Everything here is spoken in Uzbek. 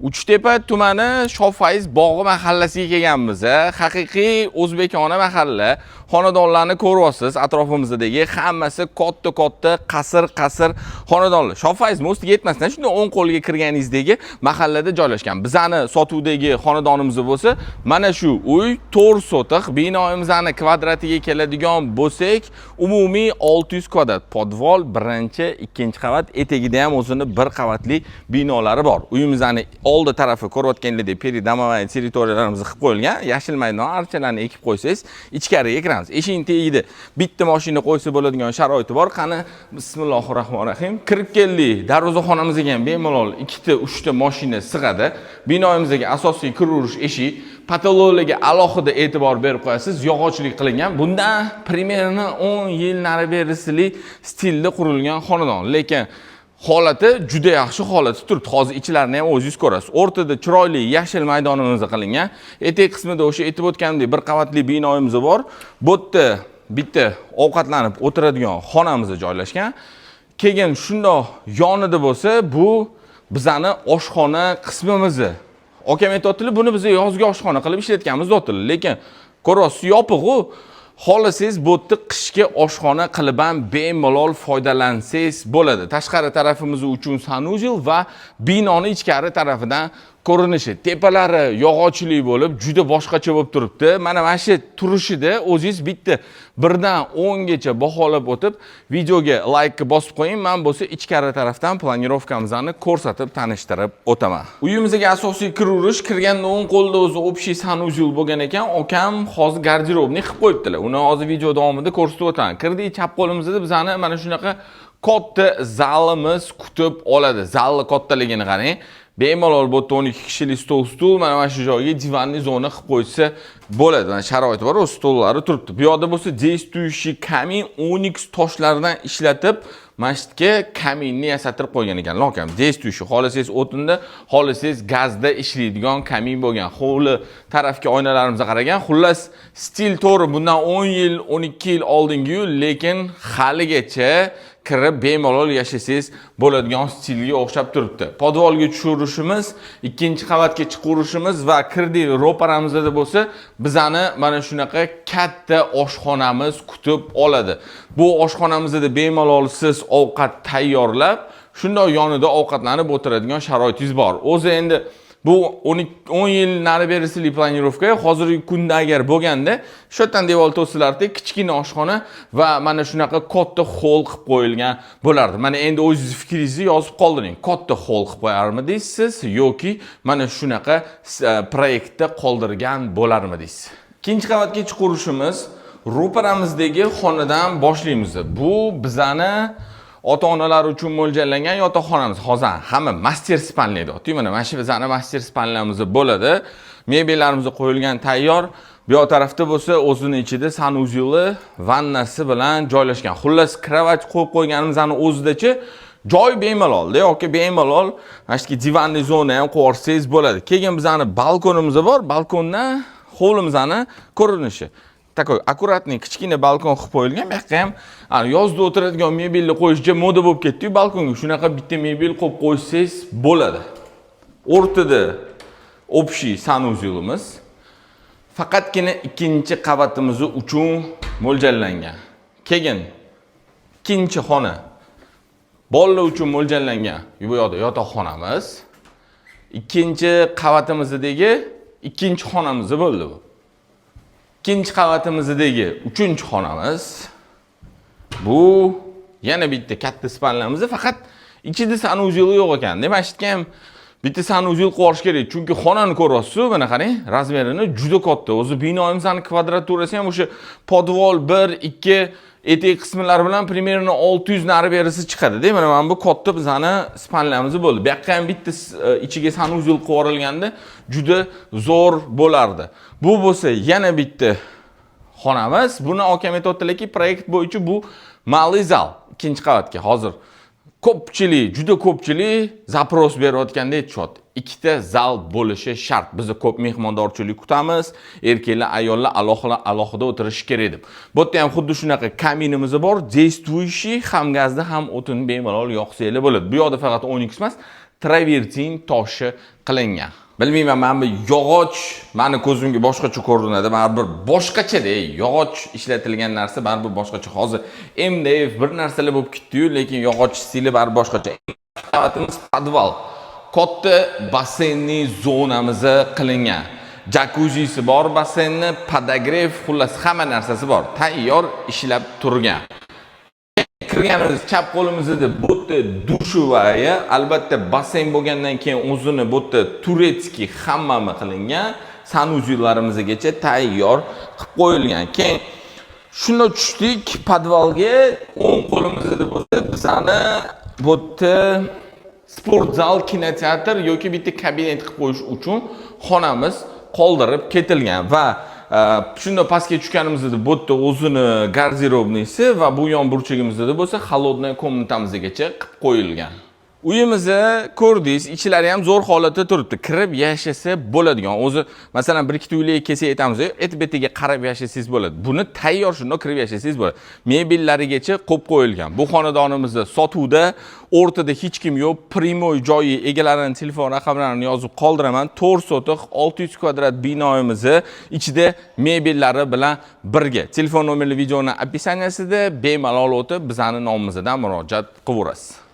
Uchtepa tumani Shofaiz bog'i mahallasiga kelganmiz. Haqiqiy o'zbekona mahalla. Xonadonlarni ko'ryapsiz, atrofimizdagi hammasi katta qasr xonadonlar. Shofaiz mostiga yetmasdan shunday o'ng qo'lga kirganingizdagi mahallada joylashgan. Bizani sotuvdagi xonadonimiz bo'lsa, mana shu uy 4 sotiq, binoimizning kvadratiga keladigan bo'lsak, umumiy 600 kvadrat. Podvol, birinchi, ikkinchi qavat, etagida ham o'zini bir qavatli binolari bor. Uyimizning oldi tarafi ko'rayotganingizdek peridomovaya territoriyalarimiz qilib qo'yilgan. Yashil maydon archalarni ekib qo'ysangiz, ichkariga kiramiz. Eshikning tagida bitta mashina qo'ysa bo'ladigan sharoiti bor. Qani, bismillahirrohmanirrohim. Kirib keldik. Darvozaxonamizga ham bemalol 2 ta, 3 ta mashina sig'adi. Binoimizga asosiy kiruverish eshik, patologiyaga alohida e'tibor berib qo'yasiz. Yog'ochlik qilingan. Bundan примерно 10 yil nari berisli stilda qurilgan xonadon. Lekin holati juda yaxshi holatda turibdi. Hozir ichlarini ham o'zingiz ko'rasiz. O'rtada chiroyli yashil maydonimiz qilingan. Etek qismida o'sha aytib o'tganimdek bir qavatli binoimiz bor. Bu yerda bitta ovqatlanib o'tiradigan xonamiz joylashgan. Keyin shundoq yonida bo'lsa, bu bizani oshxona qismimiz. Akam aytibdi, buni biz yozgi oshxona qilib ishlatganmiz do'tili. Lekin ko'ryapsiz, yopiq-ku. Xohlasangiz bu yerda qishki oshxona qilib ham bemalol foydalansangiz bo'ladi. Tashqari tarafimiz uchun sanuzel va binoni ichkari tarafidan ko'rinishi, tepalari yog'ochlik bo'lib, juda boshqacha bo'lib turibdi. Mana shu turishida o'zingiz bitta 1 dan 10 gacha baholab o'tib, videoga like bosib qo'ying. Men bo'lsa ichkari tarafdan planirovkamizni ko'rsatib, tanishtirib o'taman. Uyimizga asosiy kiraverish, kirganda o'ng qo'lda o'zi общий sanuzel bo'lgan ekan, akam hozir garderobni qilib qo'yibdilar. Uni hozir video davomida ko'rsatib o'taman. Kirdik, chap qo'limizda bizani mana shunaqa katta zalimiz kutib oladi. Zalni kattaligini qarang. Bemalol bu 12 kishilik stul, mana shu joyga divanli zona qilib qo'ysa bo'ladi. Mana sharoiti bor, o stollari turibdi. Bu yoqda bo'lsa действующий kamin onyx toshlardan ishlatib, masjidga kaminni yasatirib qo'ygan ekan. Lokam действующий, xohlasangiz o'tinda, xohlasangiz gazda ishlaydigan kamin bo'lgan. Hovli tarafga oynalarimizga qaragan. Xullas, stil to'g'ri, bundan 10 yil, 12 yil oldingi, lekin haligacha kirib bemalol yashasangiz bo'ladigan stilga o'xshab turibdi. Podvolga tushirishimiz, ikkinchi qavatga chiqarishimiz va kirdik ro'paramizda bo'lsa, bizani mana shunaqa katta oshxonamiz kutib oladi. Bu oshxonamizda bemalol siz ovqat tayyorlab, shundoq yonida ovqatlanib o'tiradigan sharoitingiz bor. O'zi endi bu 10 yil nari berisli planirovka, hozirgi kunda agar bo'lganda, shu yerdan devor to'silardek kichkina oshxona va mana shunaqa katta hol qilib qo'yilgan bo'lardi. Mana endi o'zingiz fikringizni yozib qoldiring. Katta hol qilib qo'yarmidingiz yoki mana shunaqa proyektda qoldirgan bo'larmidingiz? Ikkinchi qavatga chiqarishimiz, ro'paramizdagi xonadan boshlaymiz. Bu bizani ota-onalar uchun mo'ljallangan yotoqxonamiz. Hozir hamma master spalniy deyapti. Mana shu bizani master spalniyamiz bo'ladi. Mebellarimiz qo'yilgan tayyor. Bu yoq tarafda bo'lsa, o'zining ichida sanuzeli, vannasi bilan joylashgan. Xullas, kravat qo'yib qo'yganimizning o'zidachi joy bemalol-da, yoki bemalol mana shu divanli zona ham qo'yarsangiz bo'ladi. Keyin bizani balkonimiz bor. Balkondan hovlimizning ko'rinishi. Takoy akkuratniy kichkina balkon qilib qo'yilgan. Bu yerga ham yozda o'tiradigan mebelni qo'yishga moda bo'lib ketdi. Balkonga shunaqa bitta mebel qo'yib qo'ysangiz bo'ladi. O'rtada общий sanuzelimiz faqatgina ikkinchi qavatimiz uchun mo'ljallangan. Keyin ikkinchi xona bolalar uchun mo'ljallangan. Bu yoqda yotoqxonamiz. Ikkinchi qavatimizdagi ikkinchi xonamiz bo'ldi bu. İkinci qavatimizdagi 3-xonamiz. Bu yana bitta katta spalnamiz, faqat ichida sanuzel yo'q ekan. Demakki ham bitta sanuzel qo'yish kerak, chunki xonani ko'ryapsiz, mana qarang, razmerini juda katta. O'zi binoimizning kvadraturasi ham o'sha podvol 1, 2 etek qismlari bilan примерно 600 nari berisi chiqadi. Mana bu katta bizani spalnamiz bo'ldi. Bu yoqqa ham bitta ichiga sanuzel qo'yilganda juda zo'r bo'lardi. Bu bo'lsa yana bitta xonamiz. Buni akam aytibdilarki, proyekt bo'yicha bu malый zal ikkinchi qavatga hozir ko'pchilik, juda ko'pchilik zapros berayotganda aytishyapti. 2 ta zal bo'lishi shart. Biz ko'p mehmondorchilik kutamiz, erkaklar, ayollar alohida o'tirishi kerak deb. Bu yerda ham xuddi shunaqa kaminimiz bor, действующий, ham gazda ham o'tin bemalol yoqsanglar bo'ladi. Bu yoqda faqat onyx emas, travertin toshi qilingan. Bilmayman, men bu yog'och meni ko'zimga boshqacha ko'rinadi. Baribir boshqacha-da, yog'och ishlatilgan narsa baribir boshqacha. Hozir MDF bir narsalar bo'lib ketdi-yu, lekin yog'och stili baribir boshqacha. Qavatimiz podval. Katta basseynli zonamizda qilingan. Jakuzzisi bor, basseynni, podogrev, xullas hamma narsasi bor. Tayyor ishlab turgan. Kirganimiz chap qo'limizda bu yerda dushevaya, albatta basseyn bo'lgandan keyin o'zini bu yerda turetskiy hammami qilingan, sanuzyularimizgacha tayyor qilib qo'yilgan. Keyin shunda tushdik podvalga, o'ng qo'limizda bo'lsa bizani bu yerda sport zal, kinoteatr yoki bitta kabinet qilib qo'yish uchun xonamiz qoldirib ketilgan va shunda pastga tushganimizda bu yerda o'zini garderobnisi va bu yon burchagimizda bo'lsa холодная komnatamizgacha qilib qo'yilgan. Uyimizni ko'rdingiz, ichlari ham zo'r holatda turibdi. Kirib yashasa bo'ladigan. O'zi, masalan, bir ikkita uylarga kelsak aytamiz, et-betiga qarab yashasangiz bo'ladi. Buni tayyor shunday kirib yashasangiz bo'ladi. Mebellarigacha qo'yib qo'yilgan. Bu xonadonimizda sotuvda, o'rtada hech kim yo'q. Primoy joyi egalarining telefon raqamlarini yozib qoldiraman. 4 sotiq 600 kvadrat binoyimizni ichida mebellari bilan birga. Telefon nomerli videoning opisiyaniyasida bemalol o'tib bizning nomimizdan murojaat qilaverasiz.